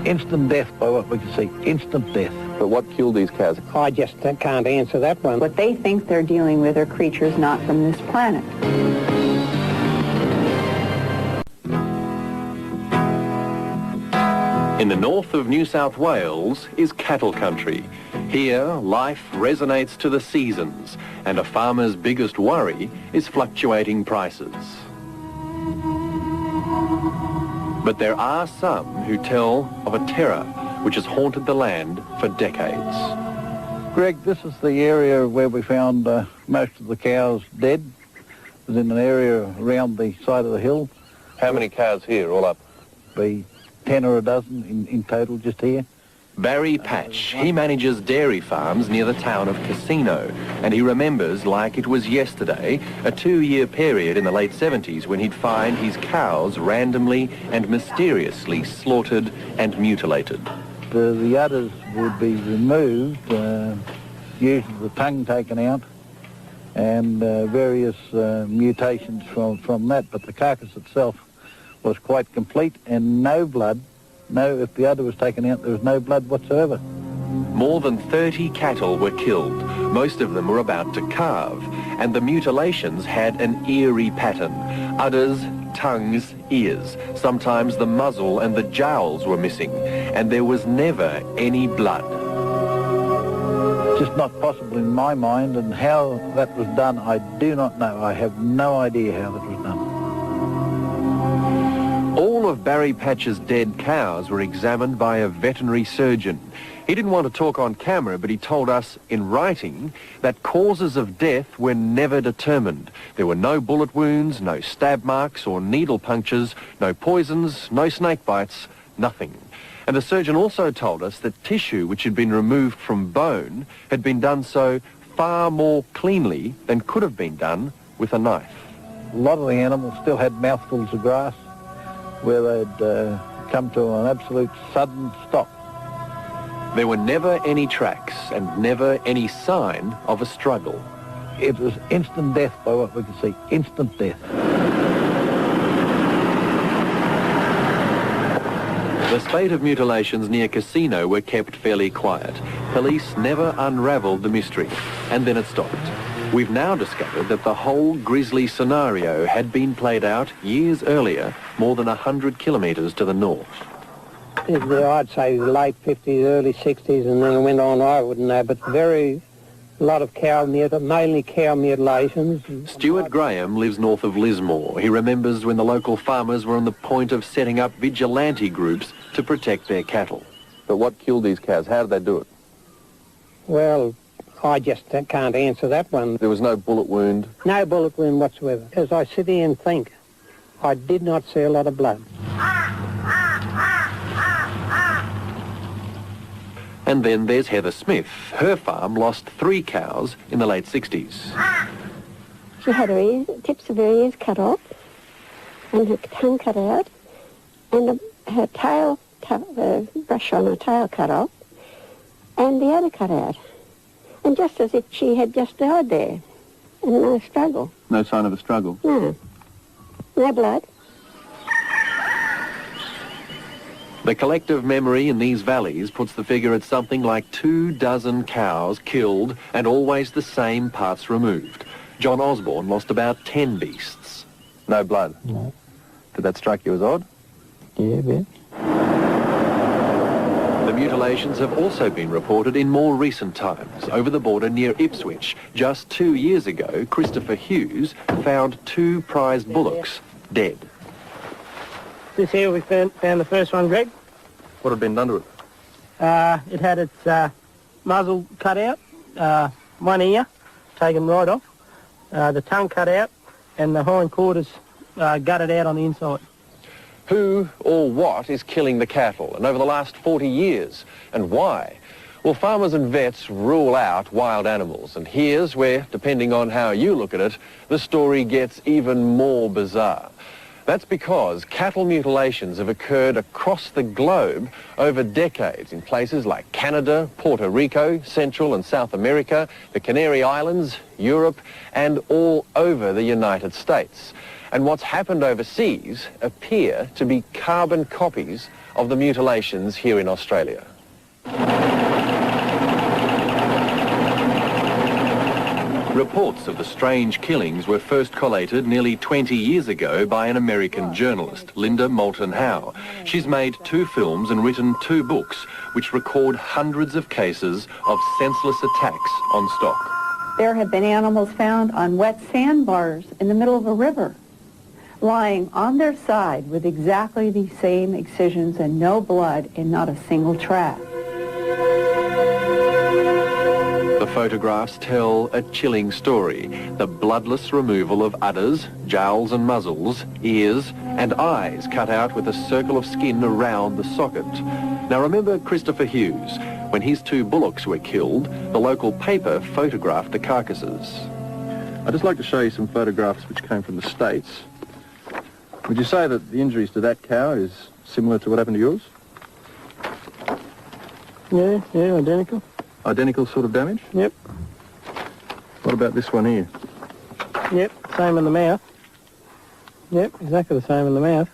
instant death by what we can see. Instant death. But what killed these cows? I just can't answer that one. What they think they're dealing with are creatures not from this planet. In the north of New South Wales is cattle country. Here, life resonates to the seasons, and a farmer's biggest worry is fluctuating prices. But there are some who tell of a terror which has haunted the land for decades. Greg, this is the area where we found most of the cows dead. It was in an area around the side of the hill. How many cows here, all up? Be 10 or a dozen in total just here. Barry Patch, he manages dairy farms near the town of Casino, and he remembers like it was yesterday, a 2-year period in the late 70s when he'd find his cows randomly and mysteriously slaughtered and mutilated. The udders would be removed, usually the tongue taken out, and various mutations from that, but the carcass itself was quite complete and no blood. No, if the udder was taken out, there was no blood whatsoever. More than 30 cattle were killed. Most of them were about to calve, and the mutilations had an eerie pattern. Udders, tongues, ears. Sometimes the muzzle and the jowls were missing, and there was never any blood. Just not possible in my mind, and how that was done, I do not know. I have no idea how that was done. All of Barry Patch's dead cows were examined by a veterinary surgeon. He didn't want to talk on camera, but he told us in writing that causes of death were never determined. There were no bullet wounds, no stab marks or needle punctures, no poisons, no snake bites, nothing. And the surgeon also told us that tissue which had been removed from bone had been done so far more cleanly than could have been done with a knife. A lot of the animals still had mouthfuls of grass, where they'd come to an absolute sudden stop. There were never any tracks and never any sign of a struggle. It was instant death by what we could see. Instant death. The spate of mutilations near Casino were kept fairly quiet. Police never unravelled the mystery, and then it stopped. We've now discovered that the whole grisly scenario had been played out years earlier, more than 100 kilometres to the north. I'd say late 50s, early 60s, and then it went on, I wouldn't know, but a lot of mainly cow mutilations. Stuart Graham lives north of Lismore. He remembers when the local farmers were on the point of setting up vigilante groups to protect their cattle. But what killed these cows? How did they do it? Well, I just can't answer that one. There was no bullet wound? No bullet wound whatsoever. As I sit here and think, I did not see a lot of blood. And then there's Heather Smith. Her farm lost 3 cows in the late 60s. She had her ears, tips of her ears cut off, and her tongue cut out, and her tail, the brush on her tail cut off, and the udder cut out. And just as if she had just died there, and no struggle. No sign of a struggle? No. No blood. The collective memory in these valleys puts the figure at something like 24 cows killed and always the same parts removed. John Osborne lost about 10 beasts. No blood? No. Did that strike you as odd? Yeah, a bit. The mutilations have also been reported in more recent times. Over the border near Ipswich, just 2 years ago, Christopher Hughes found 2 prized bullocks dead. This here we found the first one, Greg. What had been done to it? It had its muzzle cut out, one ear taken right off, the tongue cut out, and the hindquarters gutted out on the inside. Who or what is killing the cattle, and over the last 40 years, and why? Well, farmers and vets rule out wild animals, and here's where, depending on how you look at it, the story gets even more bizarre. That's because cattle mutilations have occurred across the globe over decades in places like Canada, Puerto Rico, Central and South America, the Canary Islands, Europe, and all over the United States. And what's happened overseas appear to be carbon copies of the mutilations here in Australia. Reports of the strange killings were first collated nearly 20 years ago by an American journalist, Linda Moulton Howe. She's made 2 films and written 2 books which record hundreds of cases of senseless attacks on stock. There have been animals found on wet sandbars in the middle of a river, lying on their side with exactly the same excisions and no blood in not a single track. The photographs tell a chilling story. The bloodless removal of udders, jowls and muzzles, ears and eyes cut out with a circle of skin around the socket. Now remember Christopher Hughes. When his 2 bullocks were killed, the local paper photographed the carcasses. I'd just like to show you some photographs which came from the States. Would you say that the injuries to that cow is similar to what happened to yours? Yeah, identical. Identical sort of damage? Yep. What about this one here? Yep, same in the mouth. Yep, exactly the same in the mouth.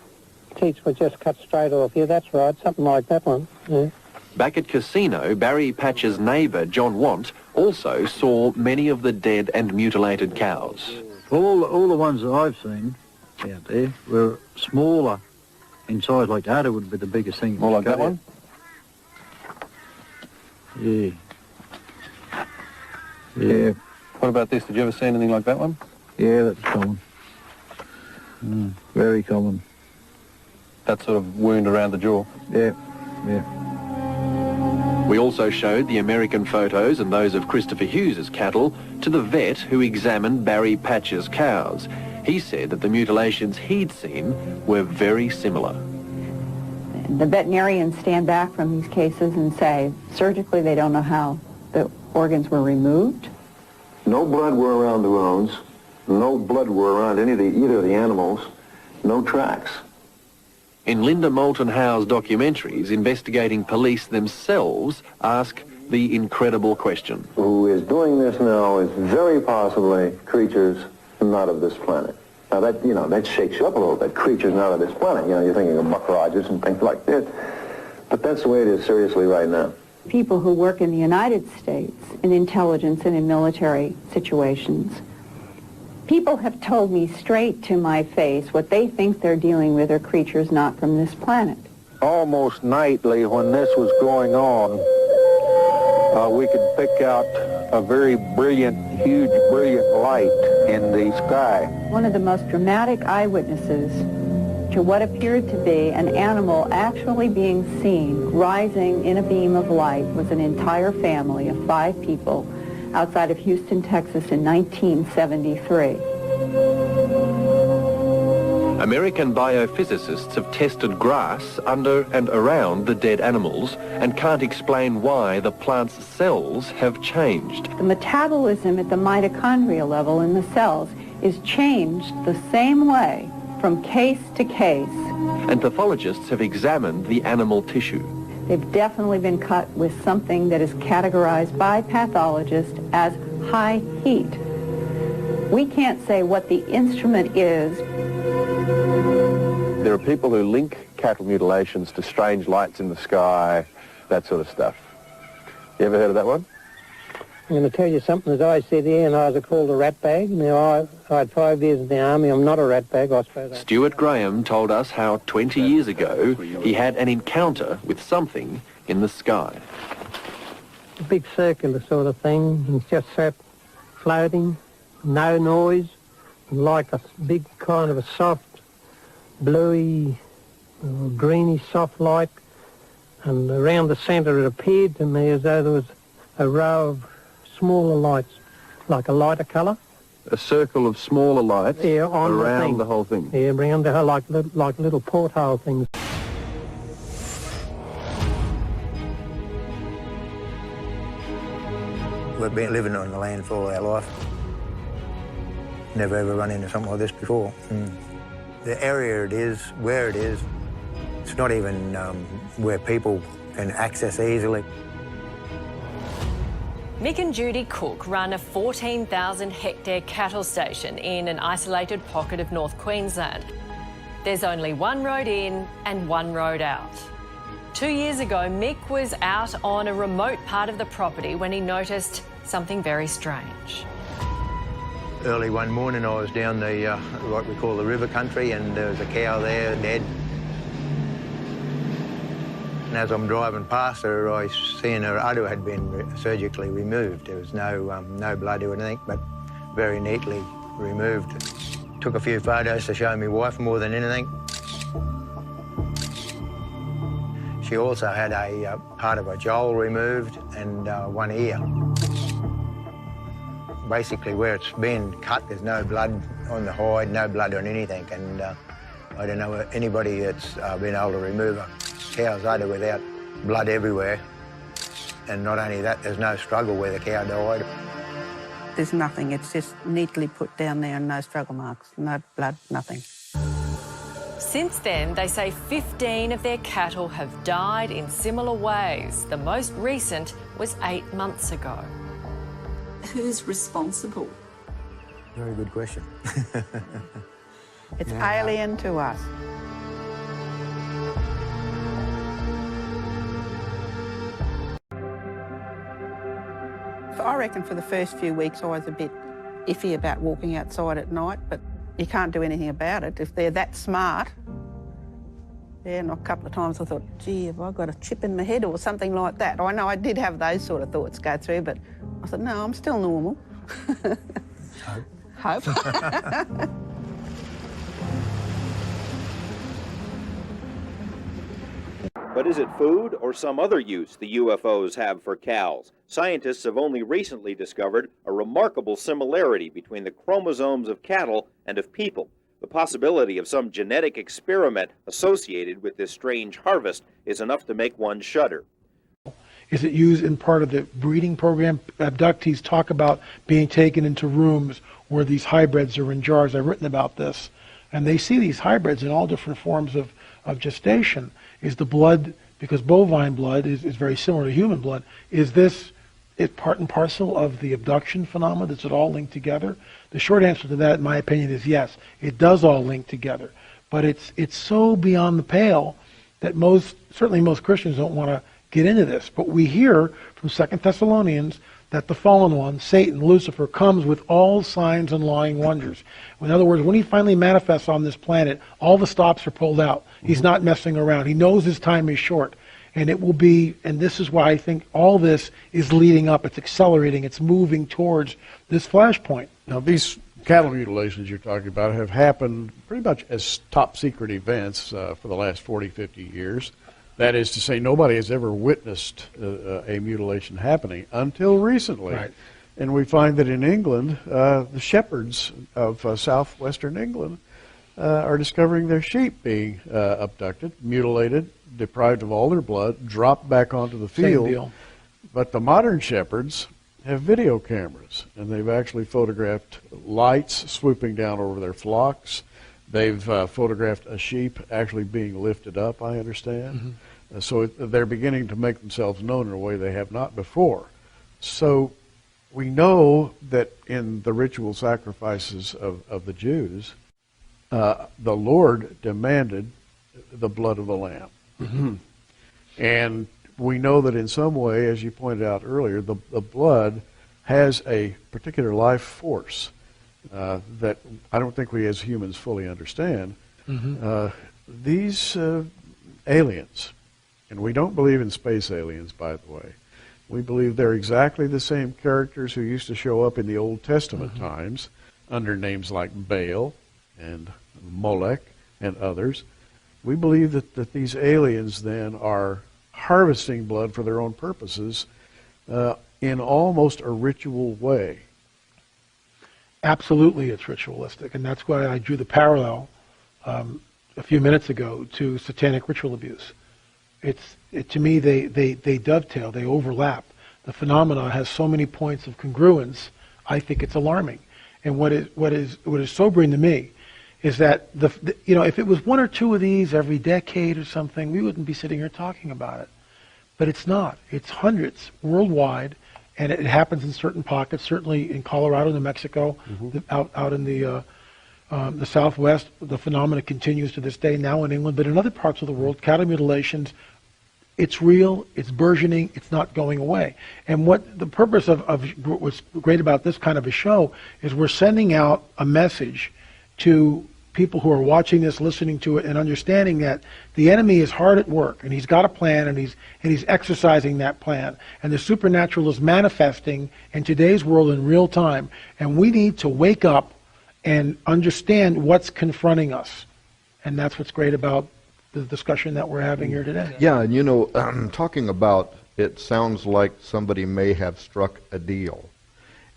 Teats were just cut straight off. Yeah, that's right, something like that one. Yeah. Back at Casino, Barry Patch's neighbour, John Want, also saw many of the dead and mutilated cows. All the ones that I've seen out there were smaller in size, like udder would be the biggest thing. More like that one? Yeah. Yeah. What about this? Did you ever see anything like that one? Yeah, that's common. Very common. That sort of wound around the jaw? Yeah, yeah. We also showed the American photos and those of Christopher Hughes's cattle to the vet who examined Barry Patch's cows. He said that the mutilations he'd seen were very similar. The veterinarians stand back from these cases and say, surgically, they don't know how the organs were removed. No blood were around the wounds. No blood were around either of the animals. No tracks. In Linda Moulton Howe's documentaries, investigating police themselves ask the incredible question. Who is doing this now is very possibly creatures not of this planet. Now that, that shakes you up a little bit. Creatures not of this planet. You're thinking of Buck Rogers and things like this. But that's the way it is seriously right now. People who work in the United States in intelligence and in military situations, people have told me straight to my face what they think they're dealing with are creatures not from this planet. Almost nightly when this was going on, we could pick out a very brilliant, huge, brilliant light in the sky. One of the most dramatic eyewitnesses to what appeared to be an animal actually being seen rising in a beam of light was an entire family of 5 people outside of Houston, Texas in 1973. American biophysicists have tested grass under and around the dead animals and can't explain why the plant's cells have changed. The metabolism at the mitochondrial level in the cells is changed the same way from case to case. And pathologists have examined the animal tissue. They've definitely been cut with something that is categorized by pathologists as high heat. We can't say what the instrument is. There are people who link cattle mutilations to strange lights in the sky, that sort of stuff. You ever heard of that one? I'm going to tell you something that I said here, and I was called a rat bag. Now, I had 5 years in the army. I'm not a rat bag, I suppose. Stuart Graham told us how 20 years ago he had an encounter with something in the sky. A big circular sort of thing. It's just sat floating, no noise, like a big kind of a soft, bluey, greeny soft light. And around the centre it appeared to me as though there was a row of smaller lights, like a lighter colour. A circle of smaller lights on around the whole thing? Yeah, around the whole, like little porthole things. We've been living on the land for all our life. Never ever run into something like this before. The area it is, where it is, it's not even where people can access easily. Mick and Judy Cook run a 14,000-hectare cattle station in an isolated pocket of North Queensland. There's only one road in and one road out. 2 years ago, Mick was out on a remote part of the property when he noticed something very strange. Early one morning I was down the, what we call the river country, and there was a cow there dead. And as I'm driving past her, I seen her udder had been surgically removed. There was no blood or anything, but very neatly removed. Took a few photos to show my wife more than anything. She also had a part of a jowl removed and one ear. Basically, where it's been cut, there's no blood on the hide, no blood on anything, and I don't know anybody that's been able to remove a cow's udder without blood everywhere. And not only that, there's no struggle where the cow died. There's nothing, it's just neatly put down there and no struggle marks, no blood, nothing. Since then, they say 15 of their cattle have died in similar ways. The most recent was 8 months ago. Who's responsible? Very good question. It's alien to us. I reckon for the first few weeks I was a bit iffy about walking outside at night, but you can't do anything about it. If they're that smart, yeah, and a couple of times I thought, gee, have I got a chip in my head or something like that? I know I did have those sort of thoughts go through, but I thought, no, I'm still normal. Hope. But is it food or some other use the UFOs have for cows? Scientists have only recently discovered a remarkable similarity between the chromosomes of cattle and of people. The possibility of some genetic experiment associated with this strange harvest is enough to make one shudder. Is it used in part of the breeding program? Abductees talk about being taken into rooms where these hybrids are in jars. I've written about this. And they see these hybrids in all different forms of gestation. Is the blood, because bovine blood is very similar to human blood, is this part and parcel of the abduction phenomena? Does it all link together? The short answer to that, in my opinion, is yes. It does all link together. But it's so beyond the pale that certainly most Christians don't want to get into this. But we hear from 2 Thessalonians that the fallen one, Satan, Lucifer, comes with all signs and lying wonders. In other words, when he finally manifests on this planet, all the stops are pulled out. He's not messing around. He knows his time is short. And it will be, and this is why I think all this is leading up. It's accelerating. It's moving towards this flashpoint. Now, these cattle mutilations you're talking about have happened pretty much as top secret events for the last 40, 50 years. That is to say, nobody has ever witnessed a mutilation happening until recently. Right. And we find that in England, the shepherds of southwestern England are discovering their sheep being abducted, mutilated, deprived of all their blood, dropped back onto the field. Same deal. But the modern shepherds have video cameras, and they've actually photographed lights swooping down over their flocks. They've photographed a sheep actually being lifted up, I understand. Mm-hmm. So they're beginning to make themselves known in a way they have not before. So we know that in the ritual sacrifices of the Jews, the Lord demanded the blood of the lamb. Mm-hmm. And we know that in some way, as you pointed out earlier, the blood has a particular life force that I don't think we as humans fully understand. Mm-hmm. These aliens, and we don't believe in space aliens, by the way. We believe they're exactly the same characters who used to show up in the Old Testament mm-hmm. times under names like Baal and Molech and others. We believe that these aliens then are harvesting blood for their own purposes in almost a ritual way. Absolutely, it's ritualistic, and that's why I drew the parallel a few minutes ago to satanic ritual abuse. To me, they dovetail, they overlap. The phenomena has so many points of congruence. I think it's alarming. And what is sobering to me is that if it was one or two of these every decade or something, we wouldn't be sitting here talking about it. But it's not. It's hundreds worldwide, and it happens in certain pockets. Certainly in Colorado, New Mexico, mm-hmm. out in the Southwest, the phenomena continues to this day. Now in England, but in other parts of the world, cattle mutilations It's real, it's burgeoning, it's not going away. And what the purpose of what's great about this kind of a show is we're sending out a message to people who are watching this, listening to it, and understanding that the enemy is hard at work, and he's got a plan, and he's exercising that plan. And the supernatural is manifesting in today's world in real time. And we need to wake up and understand what's confronting us. And that's what's great about the discussion that we're having here today. Yeah, and you know, talking about it sounds like somebody may have struck a deal.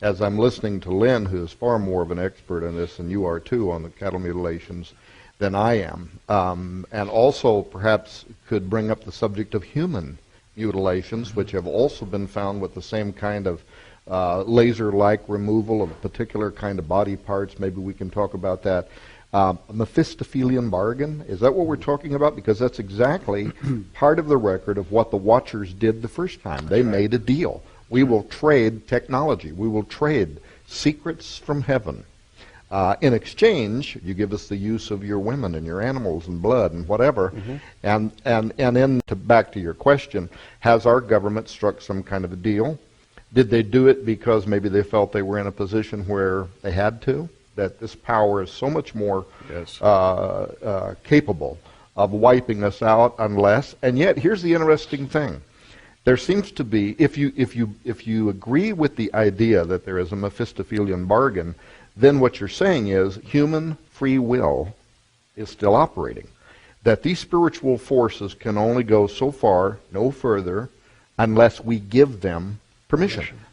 As I'm listening to Lynn, who is far more of an expert on this, and you are too, on the cattle mutilations, than I am, and also perhaps could bring up the subject of human mutilations, which have also been found with the same kind of laser-like removal of a particular kind of body parts. Maybe we can talk about that. Mephistophelian bargain, is that what we're talking about? Because that's exactly part of the record of what the Watchers did the first time. They made a deal. We will trade technology. We will trade secrets from heaven. In exchange, you give us the use of your women and your animals and blood and whatever. And then back to your question, has our government struck some kind of a deal? Did they do it because maybe they felt they were in a position where they had to? That this power is so much more capable of wiping us out unless, and yet here's the interesting thing. There seems to be, if you agree with the idea that there is a Mephistophelian bargain, then what you're saying is human free will is still operating. That these spiritual forces can only go so far, no further, unless we give them permission.